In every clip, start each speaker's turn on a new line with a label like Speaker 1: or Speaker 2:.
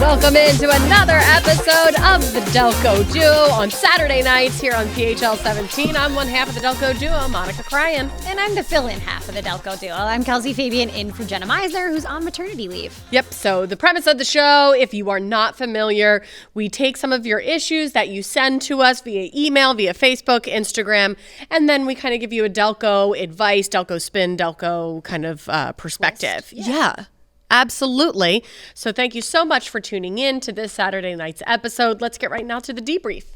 Speaker 1: Welcome into another episode of the Delco Duo on Saturday nights here on PHL 17. I'm one half of the Delco Duo, Monica Cryan.
Speaker 2: And I'm the fill-in half of the Delco Duo. I'm Kelsey Fabian in for Jenna Meisner, who's on maternity leave.
Speaker 1: Yep, so the premise of the show, if you are not familiar, we take some of your issues that you send to us via email, via Facebook, Instagram, and then we kind of give you a Delco advice, Delco spin, Delco kind of perspective. Yeah. Absolutely. So thank you so much for tuning in to this Saturday night's episode. Let's get right now to the debrief.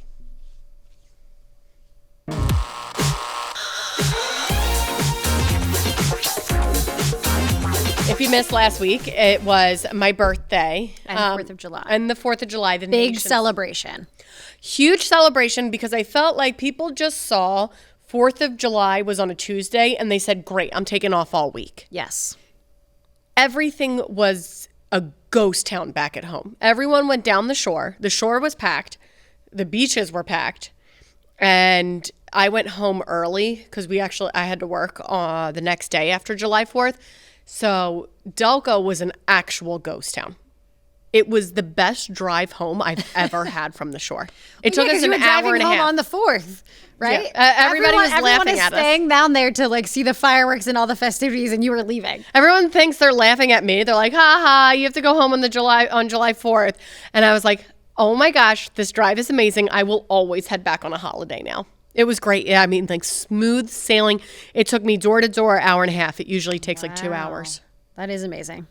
Speaker 1: If you missed last week, it was my birthday.
Speaker 2: And 4th of July.
Speaker 1: And the 4th of July. The
Speaker 2: Big celebration.
Speaker 1: Huge celebration because I felt like people just saw 4th of July was on a Tuesday and they said, great, I'm taking off all week.
Speaker 2: Yes.
Speaker 1: Everything was a ghost town back at home. Everyone went down the shore. The shore was packed. The beaches were packed. And I went home early because I had to work the next day after July 4th. So Delco was an actual ghost town. It was the best drive home I've ever had from the shore. It took us an hour and a half.
Speaker 2: On the 4th, right?
Speaker 1: Yeah. Everybody was laughing at us.
Speaker 2: Everyone is staying down there to see the fireworks and all the festivities, and you were leaving.
Speaker 1: Everyone thinks they're laughing at me. They're like, ha ha, you have to go home on July 4th. And I was like, oh my gosh, this drive is amazing. I will always head back on a holiday now. It was great. Yeah, I mean, smooth sailing. It took me door to door, hour and a half. It usually takes 2 hours.
Speaker 2: That is amazing.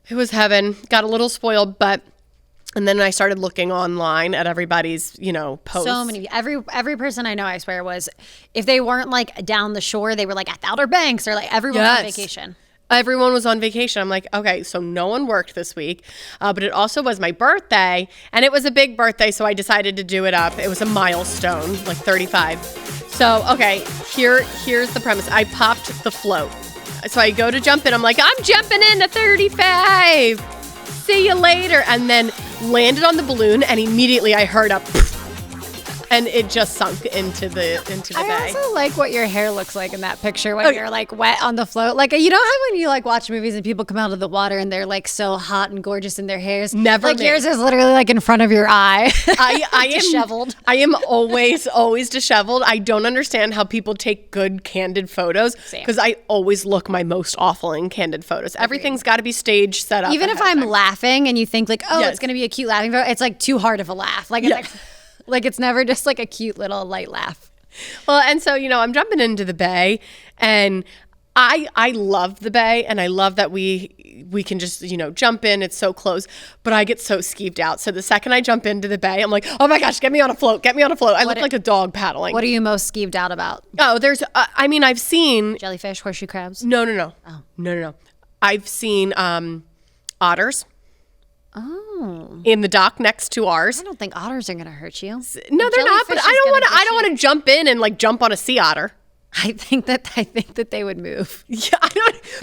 Speaker 1: It was heaven. Got a little spoiled, and then I started looking online at everybody's, posts.
Speaker 2: So many. Every person I know, I swear, was, if they weren't down the shore, they were at the Outer Banks, or everyone was on vacation.
Speaker 1: Everyone was on vacation. I'm like, okay, so no one worked this week, but it also was my birthday, and it was a big birthday, so I decided to do it up. It was a milestone, 35. So, okay, here's the premise. I popped the float. So I go to jump in. I'm like, I'm jumping into 35. See you later. And then landed on the balloon, and immediately I heard a poof, and it just sunk into the bay.
Speaker 2: I also like what your hair looks like in that picture when you're wet on the float. You know how when you watch movies and people come out of the water and they're so hot and gorgeous in their hairs?
Speaker 1: Never.
Speaker 2: Yours is literally in front of your eye.
Speaker 1: I am
Speaker 2: disheveled.
Speaker 1: I am always disheveled. I don't understand how people take good candid photos because I always look my most awful in candid photos. Everything's got to be stage set up.
Speaker 2: Even if I'm laughing and you think it's going to be a cute laughing photo, it's too hard of a laugh. It's never just a cute little light laugh.
Speaker 1: Well, and so, I'm jumping into the bay, and I love the bay, and I love that we can just, jump in. It's so close, but I get so skeeved out. So the second I jump into the bay, I'm like, oh my gosh, get me on a float. I look like a dog paddling.
Speaker 2: What are you most skeeved out about?
Speaker 1: Oh, I've seen
Speaker 2: jellyfish, horseshoe crabs.
Speaker 1: No.
Speaker 2: Oh.
Speaker 1: No. I've seen otters.
Speaker 2: Oh.
Speaker 1: In the dock next to ours.
Speaker 2: I don't think otters are going to hurt you.
Speaker 1: No, they're not, but I don't want to jump in and jump on a sea otter.
Speaker 2: I think that they would move.
Speaker 1: Yeah,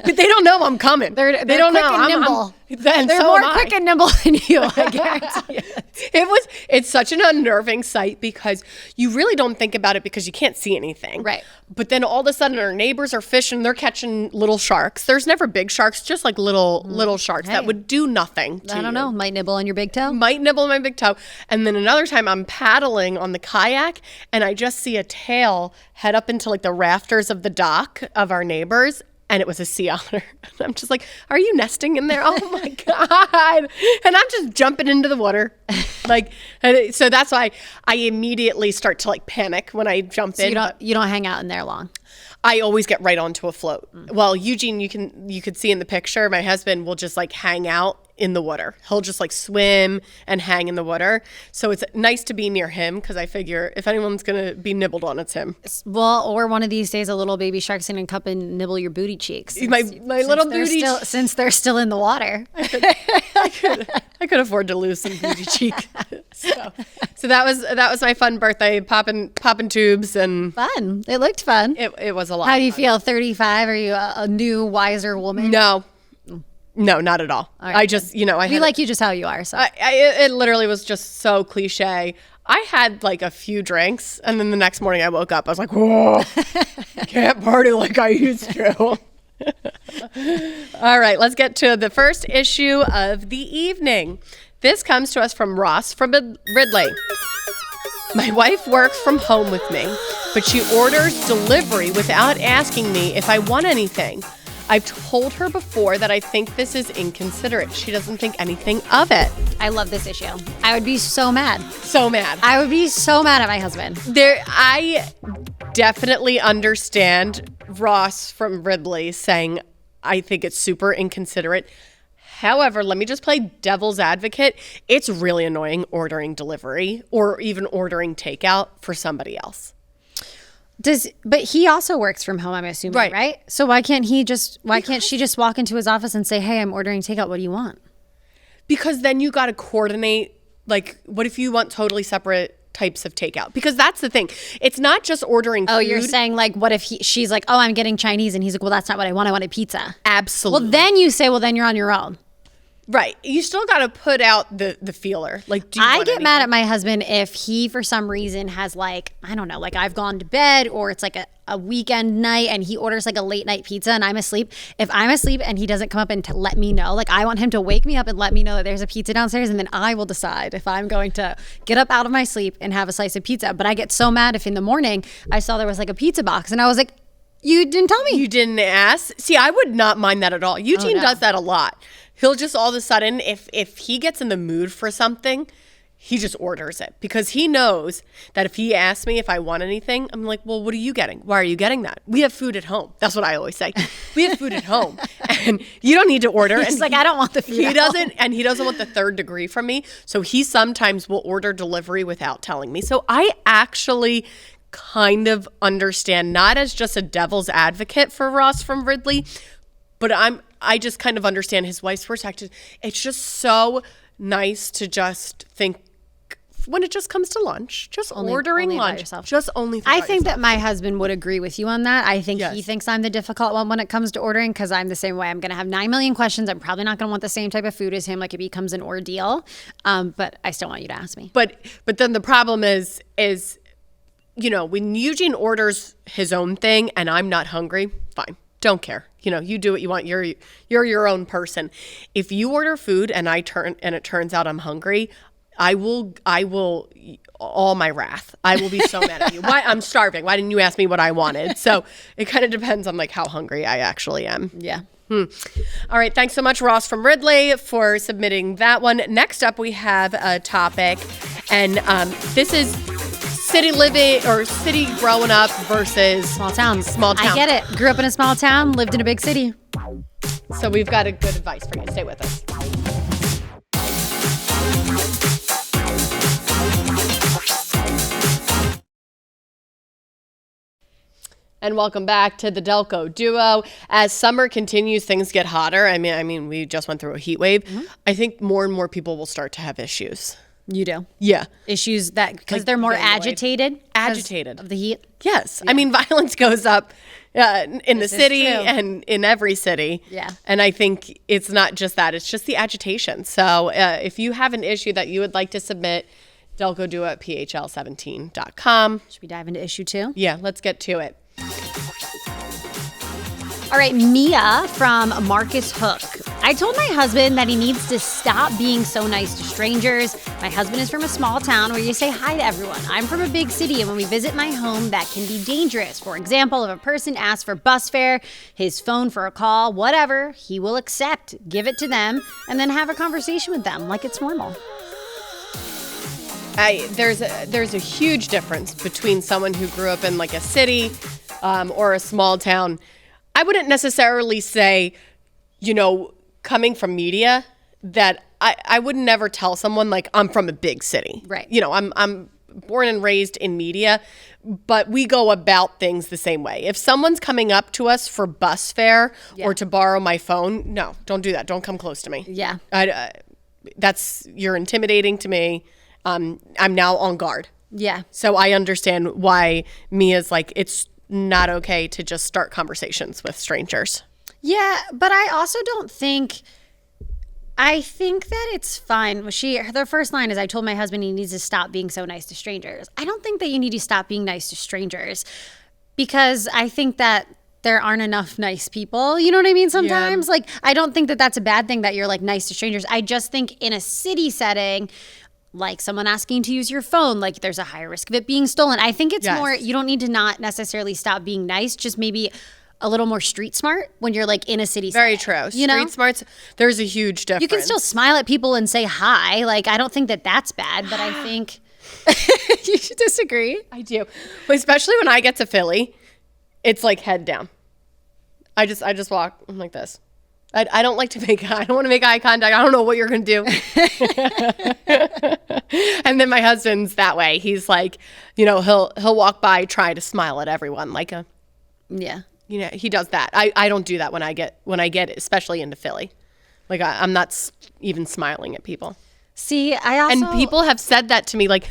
Speaker 1: but they don't know I'm coming.
Speaker 2: They don't
Speaker 1: quick
Speaker 2: know.
Speaker 1: And
Speaker 2: nimble.
Speaker 1: They're
Speaker 2: more quick and nimble than you, I guarantee it.
Speaker 1: It's such an unnerving sight because you really don't think about it because you can't see anything.
Speaker 2: Right.
Speaker 1: But then all of a sudden our neighbors are fishing, they're catching little sharks. There's never big sharks, just little sharks that would do nothing to you.
Speaker 2: I don't know. Might nibble on your big toe.
Speaker 1: Might nibble on my big toe. And then another time I'm paddling on the kayak and I just see a tail head up into the rafters of the dock of our neighbors. And it was a sea otter. And I'm just like, are you nesting in there? Oh my God. And I'm just jumping into the water. So that's why I immediately start to panic when I jump in.
Speaker 2: You don't hang out in there long.
Speaker 1: I always get right onto a float. Well, Eugene, you could see in the picture, my husband will just hang out in the water. He'll just swim and hang in the water. So it's nice to be near him because I figure if anyone's going to be nibbled on, it's him.
Speaker 2: Well, or one of these days, a little baby shark's going to come and nibble your booty cheeks.
Speaker 1: My little booty.
Speaker 2: Since they're still in the water.
Speaker 1: I could afford to lose some booty cheek. So that was my fun birthday, popping tubes and
Speaker 2: fun. It looked fun.
Speaker 1: It was a lot.
Speaker 2: How do you feel? 35? Are you a new, wiser woman?
Speaker 1: No, not at all. Right. I just,
Speaker 2: we like you just how you are. So
Speaker 1: it literally was just so cliche. I had like a few drinks, and then the next morning I woke up. I was like, whoa, can't party like I used to. All right, let's get to the first issue of the evening. This comes to us from Ross from Ridley. My wife works from home with me, but she orders delivery without asking me if I want anything. I've told her before that I think this is inconsiderate. She doesn't think anything of it.
Speaker 2: I love this issue. I would be so mad.
Speaker 1: So mad.
Speaker 2: I would be so mad at my husband.
Speaker 1: I definitely understand Ross from Ripley saying, I think it's super inconsiderate. However, let me just play devil's advocate. It's really annoying ordering delivery or even ordering takeout for somebody else.
Speaker 2: But he also works from home, I'm assuming, right? So why can't she just walk into his office and say, hey, I'm ordering takeout. What do you want? Because
Speaker 1: then you got to coordinate. Like, what if you want totally separate types of takeout? Because that's the thing. It's not just ordering food.
Speaker 2: Oh, you're saying like, what if she's like, oh, I'm getting Chinese. And he's like, well, that's not what I want. I want a pizza.
Speaker 1: Absolutely.
Speaker 2: Well, then you say, well, then you're on your own.
Speaker 1: Right. You still got to put out the feeler. Like, do you want anything?
Speaker 2: Mad at my husband if he, for some reason, has like, I don't know, like I've gone to bed or it's like a weekend night and he orders like a late night pizza and I'm asleep. If I'm asleep and he doesn't come up and let me know, like I want him to wake me up and let me know that there's a pizza downstairs, and then I will decide if I'm going to get up out of my sleep and have a slice of pizza. But I get so mad if in the morning I saw there was like a pizza box and I was like, you didn't tell me.
Speaker 1: You didn't ask. See, I would not mind that at all. Eugene does that a lot. He'll just all of a sudden, if he gets in the mood for something, he just orders it because he knows that if he asks me if I want anything, I'm like, well, what are you getting? Why are you getting that? We have food at home. That's what I always say. We have food at home, and you don't need to order.
Speaker 2: He's like, I don't want the food.
Speaker 1: He doesn't, and he doesn't want the third degree from me. So he sometimes will order delivery without telling me. So I actually kind of understand, not as just a devil's advocate for Ross from Ridley, but I just kind of understand his wife's perspective. It's just so nice to just think when it just comes to lunch, just ordering lunch, just only.
Speaker 2: I think that my husband would agree with you on that. I think he thinks I'm the difficult one when it comes to ordering because I'm the same way. I'm going to have 9 million questions. I'm probably not going to want the same type of food as him. Like it becomes an ordeal. But I still want you to ask me.
Speaker 1: But then the problem is, you know, when Eugene orders his own thing and I'm not hungry, fine. Don't care. You know, you do what you want. You're your own person. If you order food and it turns out I'm hungry, I will all my wrath. I will be so mad at you. Why? I'm starving. Why didn't you ask me what I wanted? So it kind of depends on like how hungry I actually am.
Speaker 2: Yeah.
Speaker 1: All right. Thanks so much, Ross from Ridley, for submitting that one. Next up, we have a topic, and this is city living or city growing up versus
Speaker 2: small town.
Speaker 1: Small town.
Speaker 2: I get it. Grew up in a small town, lived in a big city.
Speaker 1: So we've got a good advice for you. Stay with us. And welcome back to the Delco Duo. As summer continues, things get hotter. I mean, we just went through a heat wave. Mm-hmm. I think more and more people will start to have issues.
Speaker 2: You do?
Speaker 1: Yeah.
Speaker 2: Issues that, because like they're more agitated of the heat?
Speaker 1: Yes. Yeah. I mean, violence goes up in the city and in every city.
Speaker 2: Yeah.
Speaker 1: And I think it's not just that. It's just the agitation. So if you have an issue that you would like to submit, Delco Duo at phl17.com.
Speaker 2: Should we dive into issue 2?
Speaker 1: Yeah, let's get to it.
Speaker 2: All right, Mia from Marcus Hook. I told my husband that he needs to stop being so nice to strangers. My husband is from a small town where you say hi to everyone. I'm from a big city, and when we visit my home, that can be dangerous. For example, if a person asks for bus fare, his phone for a call, whatever, he will accept, give it to them, and then have a conversation with them like it's normal.
Speaker 1: There's a huge difference between someone who grew up in like a city or a small town. I wouldn't necessarily say, you know, coming from media, that I would never tell someone like I'm from a big city.
Speaker 2: Right.
Speaker 1: You know, I'm born and raised in media, but we go about things the same way. If someone's coming up to us for bus fare or to borrow my phone, no, don't do that. Don't come close to me.
Speaker 2: Yeah.
Speaker 1: You're intimidating to me. I'm now on guard.
Speaker 2: Yeah.
Speaker 1: So I understand why Mia's like, it's not okay to just start conversations with strangers.
Speaker 2: Yeah, but I also don't think, I think that it's fine. Their first line is, I told my husband he needs to stop being so nice to strangers. I don't think that you need to stop being nice to strangers, because I think that there aren't enough nice people. You know what I mean? Sometimes, like, I don't think that that's a bad thing that you're like nice to strangers. I just think in a city setting, like someone asking to use your phone, like there's a higher risk of it being stolen. I think it's more, you don't need to not necessarily stop being nice, just maybe a little more street smart when you're like in a city
Speaker 1: Very
Speaker 2: setting.
Speaker 1: true.
Speaker 2: You know?
Speaker 1: Street smarts, there's a huge difference.
Speaker 2: You can still smile at people and say hi. Like, I don't think that that's bad, but I think you should disagree.
Speaker 1: I do. But especially when I get to Philly, it's like head down. I just walk. I'm like this. I don't like to I don't want to make eye contact. I don't know what you're going to do. And then my husband's that way. He's like, he'll walk by, try to smile at everyone. Like he does that. I don't do that when I get especially into Philly. Like I'm not even smiling at people.
Speaker 2: See, and
Speaker 1: people have said that to me, like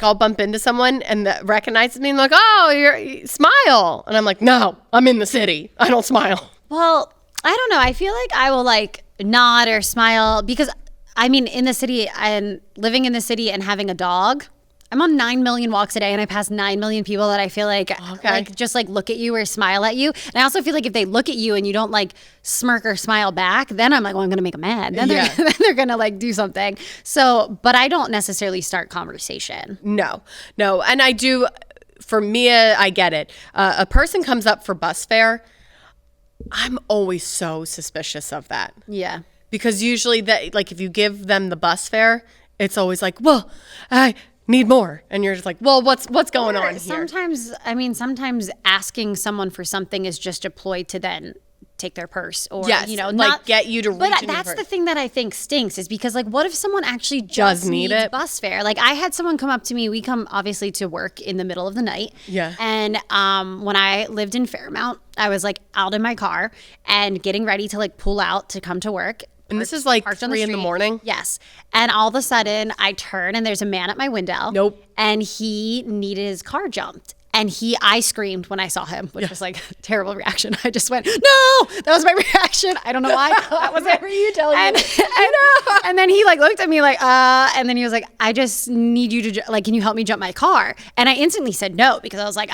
Speaker 1: I'll bump into someone and that recognizes me and like, oh, you smile. And I'm like, no, I'm in the city. I don't smile.
Speaker 2: Well, I don't know. I feel like I will like nod or smile because I mean, in the city and living in the city and having a dog, I'm on 9 million walks a day and I pass 9 million people that I feel like, just like look at you or smile at you. And I also feel like if they look at you and you don't like smirk or smile back, then I'm like, well, I'm going to make them mad. Then they're going to like do something. So, but I don't necessarily start conversation.
Speaker 1: No. And I do, for Mia, I get it. A person comes up for bus fare. I'm always so suspicious of that.
Speaker 2: Yeah.
Speaker 1: Because usually like if you give them the bus fare, it's always like, well, I need more. And you're just like, well, what's going on here?
Speaker 2: Sometimes asking someone for something is just a ploy to then take their purse or,
Speaker 1: not get you to reach.
Speaker 2: But that's the thing that I think stinks is because like, what if someone actually just needs bus fare? Like I had someone come up to me, we come obviously to work in the middle of the night.
Speaker 1: Yeah.
Speaker 2: And when I lived in Fairmount, I was like out in my car and getting ready to like pull out to come to work.
Speaker 1: And this is like 3 in the morning?
Speaker 2: Yes. And all of a sudden I turn and there's a man at my window.
Speaker 1: Nope.
Speaker 2: And he needed his car jumped. And I screamed when I saw him, which was like a terrible reaction. I just went, no, that was my reaction. I don't know why. That was it.
Speaker 1: Were you telling me?
Speaker 2: And then he like looked at me like, and then he was like, I just need you to like, can you help me jump my car? And I instantly said no, because I was like,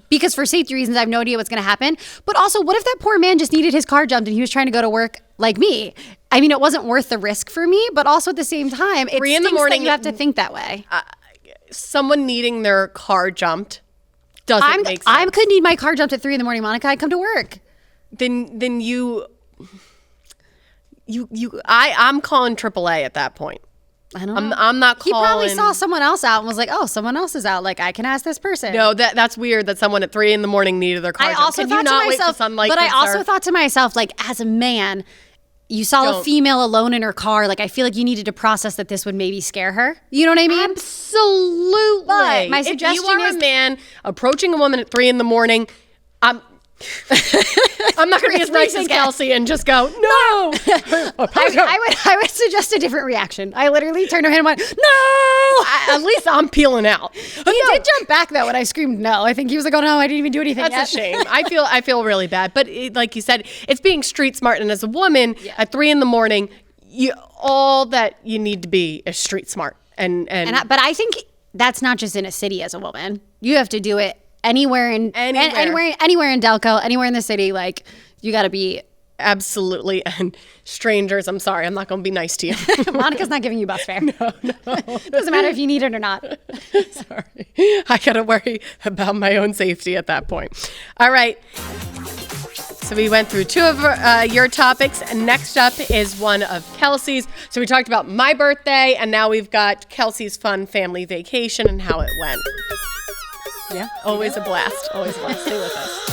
Speaker 2: because for safety reasons, I have no idea what's going to happen. But also, what if that poor man just needed his car jumped and he was trying to go to work like me? I mean, it wasn't worth the risk for me, but also at the same time, it
Speaker 1: 3 in the morning,
Speaker 2: you have to think that way.
Speaker 1: Someone needing their car jumped doesn't make sense.
Speaker 2: I could need my car jumped at 3 in the morning, Monica. I come to work.
Speaker 1: Then I'm calling AAA at that point.
Speaker 2: I don't know.
Speaker 1: I'm not calling.
Speaker 2: He probably saw someone else out and was like, oh, someone else is out. Like, I can ask this person.
Speaker 1: No, that's weird that someone at 3 in the morning needed their car jumped.
Speaker 2: Also thought to myself, but I also thought to myself, like, as a man, you saw a female alone in her car. Like, I feel like you needed to process that this would maybe scare her. You know what I mean?
Speaker 1: Absolutely.
Speaker 2: But my suggestion
Speaker 1: if you are a man approaching a woman at 3 in the morning, I'm not going to be as nice as Kelsey and just go, no.
Speaker 2: I would suggest a different reaction. I literally turned to him and went, no.
Speaker 1: At least I'm peeling out.
Speaker 2: He did jump back though when I screamed no. I think he was like, oh no, I didn't even do anything.
Speaker 1: That's a shame. I feel really bad. But like you said, it's being street smart. And as a woman at 3 in the morning, all that you need to be is street smart.
Speaker 2: But I think that's not just in a city as a woman. You have to do it anywhere in Delco, anywhere in the city. Like, you got to be.
Speaker 1: Absolutely. And strangers, I'm sorry, I'm not going to be nice to you.
Speaker 2: Monica's not giving you bus fare. No. Doesn't matter if you need it or not.
Speaker 1: Sorry. I got to worry about my own safety at that point. All right. So we went through 2 of your topics, and next up is one of Kelsey's. So we talked about my birthday, and now we've got Kelsey's fun family vacation and how it went. Yeah, always a blast. Always a blast. Stay with us.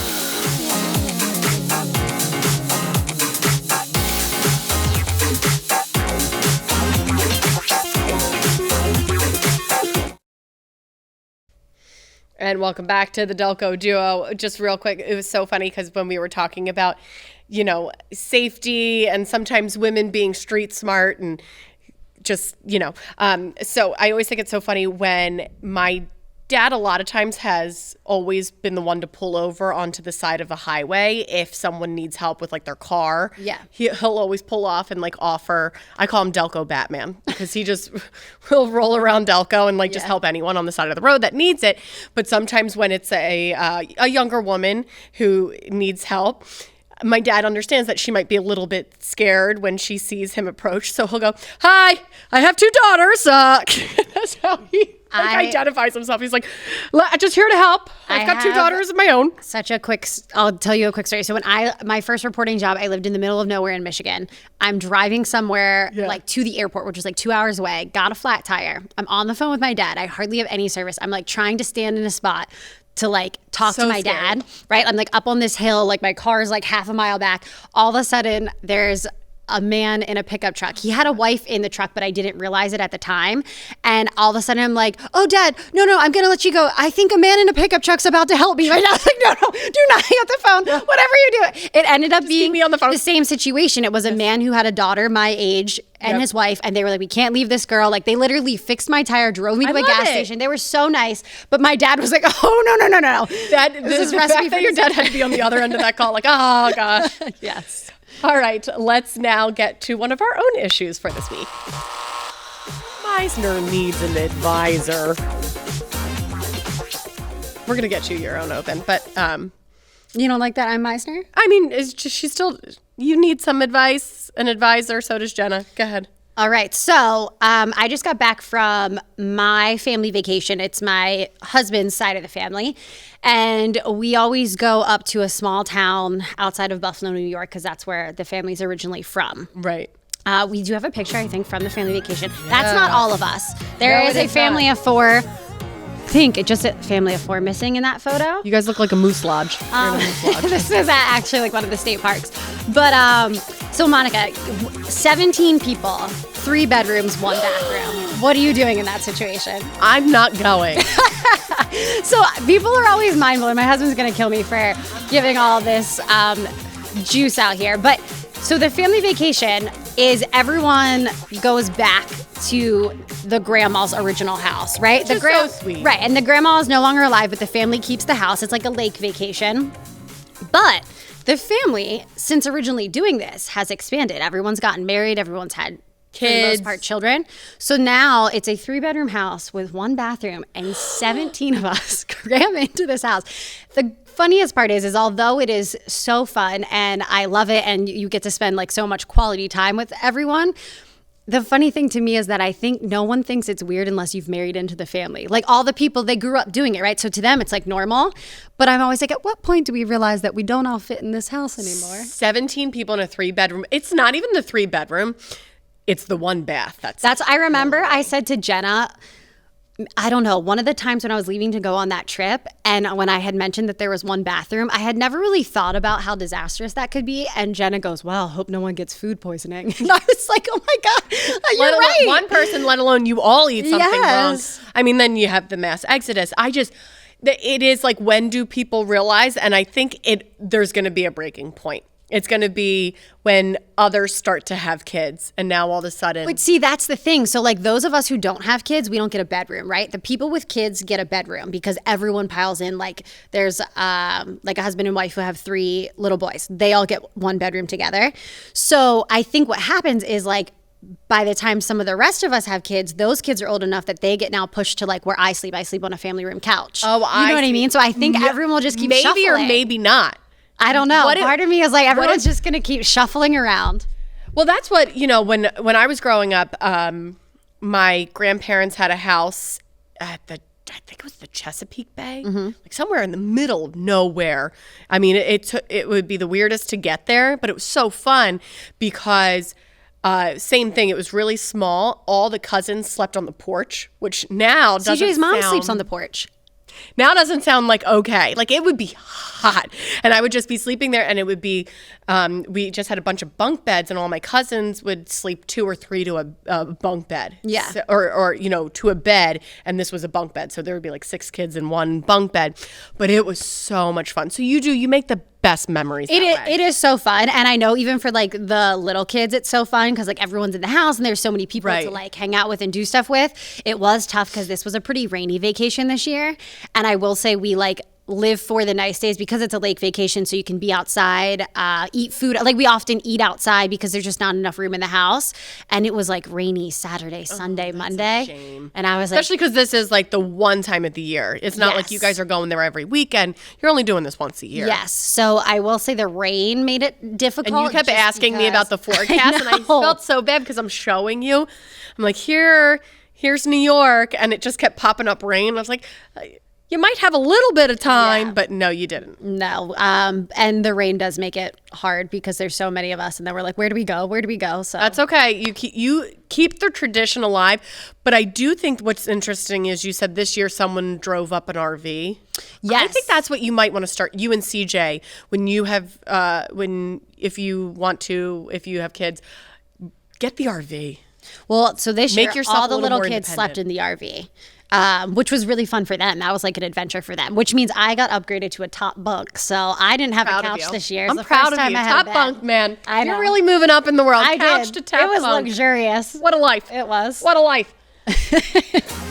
Speaker 1: And welcome back to the Delco Duo. Just real quick, it was so funny because when we were talking about, safety and sometimes women being street smart and just, so I always think it's so funny when my dad a lot of times has always been the one to pull over onto the side of the highway if someone needs help with like their car.
Speaker 2: Yeah.
Speaker 1: He'll always pull off and like offer. I call him Delco Batman because he just will roll around Delco and like just help anyone on the side of the road that needs it. But sometimes when it's a younger woman who needs help, my dad understands that she might be a little bit scared when she sees him approach. So he'll go, "Hi, I have 2 daughters." That's how he identifies himself. He's like, "Just here to help. I've got 2 daughters of my own."
Speaker 2: I'll tell you a quick story. So when my first reporting job, I lived in the middle of nowhere in Michigan. I'm driving somewhere like to the airport, which is like 2 hours away, got a flat tire. I'm on the phone with my dad. I hardly have any service. I'm like trying to stand in a spot to like talk to my dad, right? I'm like up on this hill, like my car is like half a mile back. All of a sudden there's a man in a pickup truck. He had a wife in the truck, but I didn't realize it at the time. And all of a sudden I'm like, "Oh, Dad, no, I'm going to let you go. I think a man in a pickup truck's about to help me." My dad's like, "No, do not hang up the phone. Whatever you do." It ended up being
Speaker 1: me on the phone.
Speaker 2: the same situation. It was a man who had a daughter my age and his wife, and they were like, "We can't leave this girl." Like they literally fixed my tire, drove me to a gas station. They were so nice. But my dad was like, "Oh, no.
Speaker 1: This is recipe for your dad had to be on the other end of that call. Like, oh gosh.
Speaker 2: Yes.
Speaker 1: All right, let's now get to one of our own issues for this week. Meisner needs an advisor. We're going to get you your own open, but...
Speaker 2: You don't like that I'm Meisner?
Speaker 1: I mean, you need some advice, an advisor, so does Jenna. Go ahead.
Speaker 2: All right. So I just got back from my family vacation. It's my husband's side of the family. And we always go up to a small town outside of Buffalo, New York, because that's where the family's originally from.
Speaker 1: Right.
Speaker 2: We do have a picture, I think, from the family vacation. That's not all of us. There is a family of 4. I think it's just a family of 4 missing in that photo.
Speaker 1: You guys look like a moose lodge.
Speaker 2: This is actually like one of the state parks. But so Monica, 17 people, 3 bedrooms, 1 bathroom. What are you doing in that situation?
Speaker 1: I'm not going.
Speaker 2: So people are always mindful, and my husband's going to kill me for giving all this juice out here. But so the family vacation is everyone goes back to the grandma's original house, right?
Speaker 1: Which is so sweet.
Speaker 2: Right, and the grandma is no longer alive, but the family keeps the house. It's like a lake vacation. But the family, since originally doing this, has expanded. Everyone's gotten married. Everyone's had kids, for the most part, children. So now it's a 3-bedroom house with 1 bathroom, and 17 of us cram into this house. The funniest part is although it is so fun and I love it, and you get to spend like so much quality time with everyone, the funny thing to me is that I think no one thinks it's weird unless you've married into the family. Like all the people, they grew up doing it, right? So to them, it's like normal. But I'm always like, at what point do we realize that we don't all fit in this house anymore?
Speaker 1: 17 people in a 3-bedroom. It's not even the 3-bedroom. It's the 1 bath.
Speaker 2: I remember I said to Jenna, I don't know, one of the times when I was leaving to go on that trip, and when I had mentioned that there was 1 bathroom, I had never really thought about how disastrous that could be. And Jenna goes, "Well, hope no one gets food poisoning." And I was like, "Oh my God, you're right."
Speaker 1: One person, let alone you all eat something wrong. I mean, then you have the mass exodus. It is like, when do people realize? And I think there's going to be a breaking point. It's going to be when others start to have kids, and now all of a sudden.
Speaker 2: But see, that's the thing. So like those of us who don't have kids, we don't get a bedroom, right? The people with kids get a bedroom because everyone piles in. Like there's like a husband and wife who have 3 little boys. They all get 1 bedroom together. So I think what happens is like, by the time some of the rest of us have kids, those kids are old enough that they get now pushed to like where I sleep. I sleep on a family room couch. Oh, you know what I mean? So I think everyone will just keep shuffling.
Speaker 1: Maybe or maybe not.
Speaker 2: I don't know. Part of me is like, everyone's just going to keep shuffling around.
Speaker 1: Well, that's what, when I was growing up, my grandparents had a house at I think it was the Chesapeake Bay, like somewhere in the middle of nowhere. I mean, it would be the weirdest to get there, but it was so fun because same thing. It was really small. All the cousins slept on the porch, which now doesn't
Speaker 2: CJ's mom sleeps on the porch.
Speaker 1: Now doesn't sound like okay. Like it would be hot, and I would just be sleeping there, and it would be. We just had a bunch of bunk beds, and all my cousins would sleep 2 or 3 to a bunk bed.
Speaker 2: Yeah.
Speaker 1: So, or to a bed, and this was a bunk bed, so there would be like 6 kids in 1 bunk bed. But it was so much fun. So you make the best memories.
Speaker 2: It is so fun. And I know even for like the little kids, it's so fun because like everyone's in the house and there's so many people to like hang out with and do stuff with. It was tough because this was a pretty rainy vacation this year. And I will say we like live for the nice days because it's a lake vacation, so you can be outside, eat food. Like we often eat outside because there's just not enough room in the house. And it was like rainy Saturday, Sunday, Monday.
Speaker 1: Shame.
Speaker 2: And I was
Speaker 1: especially because this is like the one time of the year. It's not like you guys are going there every weekend. You're only doing this once a year.
Speaker 2: Yes. So I will say the rain made it difficult.
Speaker 1: And you kept asking me about the forecast, and I felt so bad because I'm showing you. I'm like, here's New York, and it just kept popping up rain. I was like, you might have a little bit of time, but no, you didn't.
Speaker 2: No. And the rain does make it hard because there's so many of us. And then we're like, where do we go? Where do we go? So
Speaker 1: that's okay. You keep the tradition alive. But I do think what's interesting is you said this year someone drove up an RV.
Speaker 2: Yes.
Speaker 1: I think that's what you might want to start, you and CJ, when you have, if you have kids, get the RV.
Speaker 2: Well, so this year, all the little kids slept in the RV. Which was really fun for them. That was like an adventure for them, which means I got upgraded to a top bunk. So I didn't have a couch this year.
Speaker 1: I'm proud of you. Top bunk, man.
Speaker 2: I know.
Speaker 1: You're really moving up in the world.
Speaker 2: I
Speaker 1: couch
Speaker 2: did.
Speaker 1: to top bunk.
Speaker 2: It was luxurious.
Speaker 1: What a life.
Speaker 2: It was.
Speaker 1: What a life.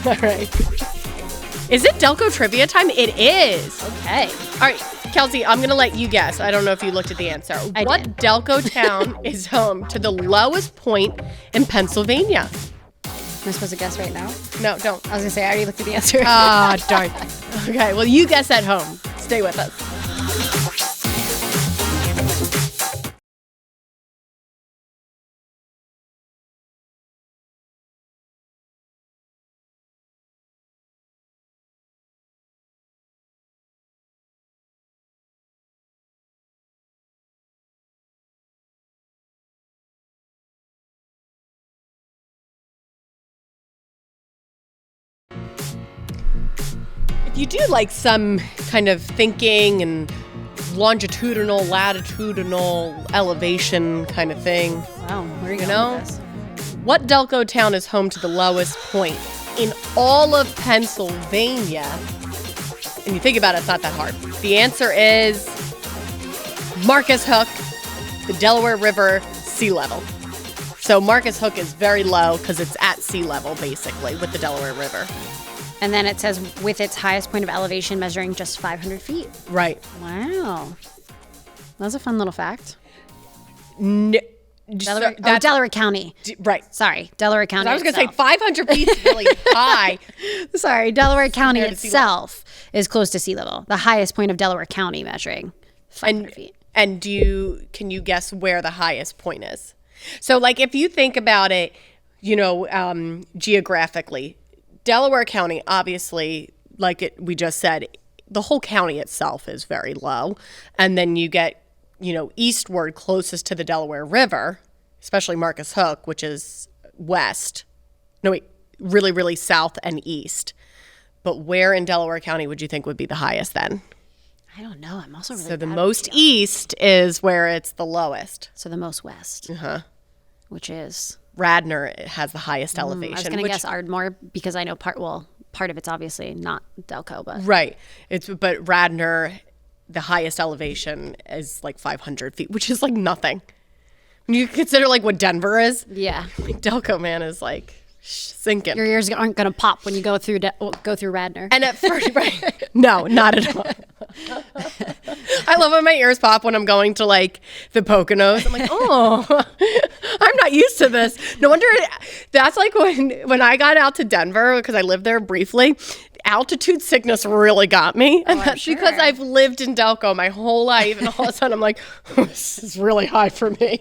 Speaker 1: All right. Is it Delco trivia time? It is.
Speaker 2: Okay.
Speaker 1: All right, Kelsey, I'm going to let you guess. I don't know if you looked at the answer. What
Speaker 2: did.
Speaker 1: Delco town is home to the lowest point in Pennsylvania?
Speaker 2: Am I supposed to guess right now?
Speaker 1: No, don't.
Speaker 2: I was going to say, I already looked at the answer.
Speaker 1: Ah, darn. Okay, well, you guess at home. Stay with us. If you do like some kind of thinking and longitudinal, latitudinal elevation kind of thing.
Speaker 2: Wow, where are you going with this?
Speaker 1: What Delco town is home to the lowest point in all of Pennsylvania? And you think about it, it's not that hard. The answer is Marcus Hook, the Delaware River sea level. So Marcus Hook is very low because it's at sea level, basically, with the Delaware River.
Speaker 2: And then it says with its highest point of elevation measuring just 500 feet.
Speaker 1: Right.
Speaker 2: Wow. That's a fun little fact.
Speaker 1: Delaware
Speaker 2: County.
Speaker 1: Right.
Speaker 2: Sorry, Delaware County.
Speaker 1: I was going to say 500 feet is really high.
Speaker 2: Sorry, Delaware County itself is close to sea level. The highest point of Delaware County measuring 500 feet.
Speaker 1: And can you guess where the highest point is? So like if you think about it, geographically, Delaware County, obviously, like we just said, the whole county itself is very low. And then you get, eastward closest to the Delaware River, especially Marcus Hook, which is west. No, wait, really, really south and east. But where in Delaware County would you think would be the highest then?
Speaker 2: I don't know. I'm also really
Speaker 1: So the most east is where it's the lowest.
Speaker 2: So the most west. Which is?
Speaker 1: Radnor has the highest elevation.
Speaker 2: I was going to guess Ardmore because I know part of it's obviously not Delco, but
Speaker 1: right. But Radnor, the highest elevation is like 500 feet, which is like nothing. When you consider like what Denver is,
Speaker 2: yeah,
Speaker 1: like Delco, man, is like sinking.
Speaker 2: Your ears aren't going to pop when you go through Radnor.
Speaker 1: And at first, right? No, not at all. I love when my ears pop when I'm going to like the Poconos. I'm like, oh, I'm not used to this. No wonder that's like when I got out to Denver because I lived there briefly. Altitude sickness really got me, and that's because I've lived in Delco my whole life, and all of a sudden I'm like, oh, this is really high for me.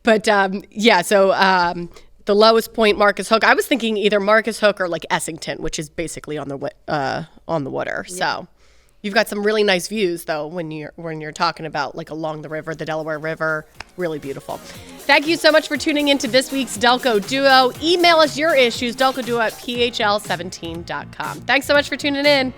Speaker 1: but the lowest point, Marcus Hook. I was thinking either Marcus Hook or like Essington, which is basically on the water. Yeah. So you've got some really nice views though when you're talking about like along the river, the Delaware River. Really beautiful. Thank you so much for tuning into this week's Delco Duo. Email us your issues, delcoduo@phl17.com. Thanks so much for tuning in.